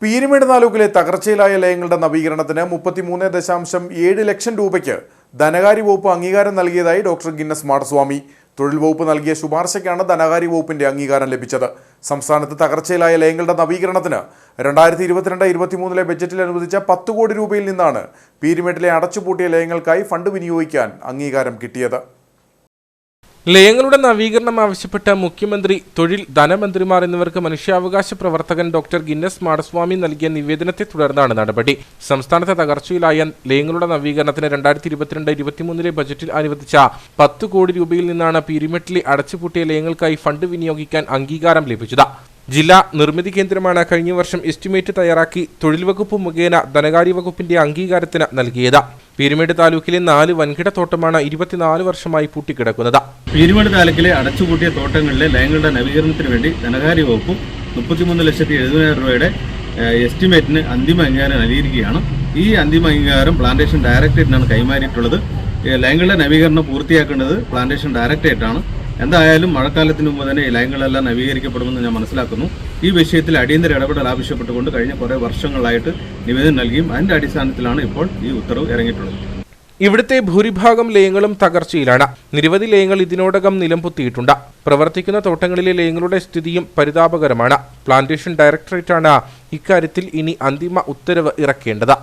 പീരുമേട് താലൂക്കിലെ തകർച്ചയിലായ ലയങ്ങളുടെ നവീകരണത്തിന് 33.7 ലക്ഷം രൂപയ്ക്ക് ധനകാര്യ വകുപ്പ് അംഗീകാരം നൽകിയതായി ഡോക്ടർ ഗിന്നസ് മാടസ്വാമി. തൊഴിൽ വകുപ്പ് നൽകിയ ശുപാർശയ്ക്കാണ് ധനകാര്യ വകുപ്പിന്റെ അംഗീകാരം ലഭിച്ചത്. സംസ്ഥാനത്ത് തകർച്ചയിലായ ലയങ്ങളുടെ നവീകരണത്തിന് 2022-23 ബജറ്റിൽ അനുവദിച്ച 10 കോടി രൂപയിൽ നിന്നാണ് പീരുമേട്ടിലെ അടച്ചുപൂട്ടിയ ലയങ്ങൾക്കായി ഫണ്ട് വിനിയോഗിക്കാൻ അംഗീകാരം കിട്ടിയത്. ലയങ്ങളുടെ നവീകരണം ആവശ്യപ്പെട്ട മുഖ്യമന്ത്രി, തൊഴിൽ, ധനമന്ത്രിമാർ എന്നിവർക്ക് മനുഷ്യാവകാശ പ്രവർത്തകൻ ഡോക്ടർ ഗിന്നസ് മാടസ്വാമി നൽകിയ നിവേദനത്തെ തുടർന്നാണ് നടപടി. സംസ്ഥാനത്തെ തകർച്ചയിലായ ലയങ്ങളുടെ നവീകരണത്തിന് 2022-23 ബജറ്റിൽ അനുവദിച്ച 10 കോടി രൂപയിൽ നിന്നാണ് പീരുമേട്ടിലെ അടച്ചുപൂട്ടിയ ലയങ്ങൾക്കായി ഫണ്ട് വിനിയോഗിക്കാൻ അംഗീകാരം ലഭിച്ചത്. ജില്ലാ നിർമ്മിതി കേന്ദ്രമാണ് കഴിഞ്ഞ വർഷം എസ്റ്റിമേറ്റ് തയ്യാറാക്കി തൊഴിൽ വകുപ്പ് മുഖേന ധനകാര്യ വകുപ്പിന്റെ അംഗീകാരത്തിന് നൽകിയത്. പീരുമേട് താലൂക്കിലെ 4 വൻകിട തോട്ടമാണ് 24 വർഷമായി പൂട്ടിക്കിടക്കുന്നത്. പീരുമേട് താലൂക്കിലെ അടച്ചുപൂട്ടിയ തോട്ടങ്ങളിലെ ലയങ്ങളുടെ നവീകരണത്തിന് വേണ്ടി ധനകാര്യ വകുപ്പ് 33,70,000 രൂപയുടെ എസ്റ്റിമേറ്റിന് അന്തിമ അംഗീകാരം നൽകിയിരിക്കുകയാണ്. ഈ അന്തിമ അംഗീകാരം പ്ലാന്റേഷൻ ഡയറക്ടറേറ്റിനാണ് കൈമാറിയിട്ടുള്ളത്. ലയങ്ങളുടെ നവീകരണം പൂർത്തിയാക്കേണ്ടത് പ്ലാന്റേഷൻ ഡയറക്ടറേറ്റാണ്. എന്തായാലും മഴക്കാലത്തിന് മുമ്പ് തന്നെ ഈ ലയങ്ങളെല്ലാം നവീകരിക്കപ്പെടുമെന്ന് ഞാൻ മനസ്സിലാക്കുന്നു. ഈ വിഷയത്തിൽ അടിയന്തര ഇടപെടൽ ആവശ്യപ്പെട്ടുകൊണ്ട് കഴിഞ്ഞ കുറേ വർഷങ്ങളായിട്ട് നിവേദനം നൽകിയും അതിന്റെ അടിസ്ഥാനത്തിലാണ് ഇപ്പോൾ ഈ ഉത്തരവ് ഇറങ്ങിയിട്ടുള്ളത്. ഇവിടുത്തെ ഭൂരിഭാഗം ലയങ്ങളും തകർച്ചയിലാണ്. നിരവധി ലയങ്ങൾ ഇതിനോടകം നിലംപൊത്തിയിട്ടുണ്ട്. പ്രവർത്തിക്കുന്ന തോട്ടങ്ങളിലെ ലയങ്ങളുടെ സ്ഥിതിയും പരിതാപകരമാണ്. പ്ലാന്റേഷൻ ഡയറക്ടറേറ്റാണ് ഇക്കാര്യത്തിൽ ഇനി അന്തിമ ഉത്തരവ് ഇറക്കേണ്ടത്.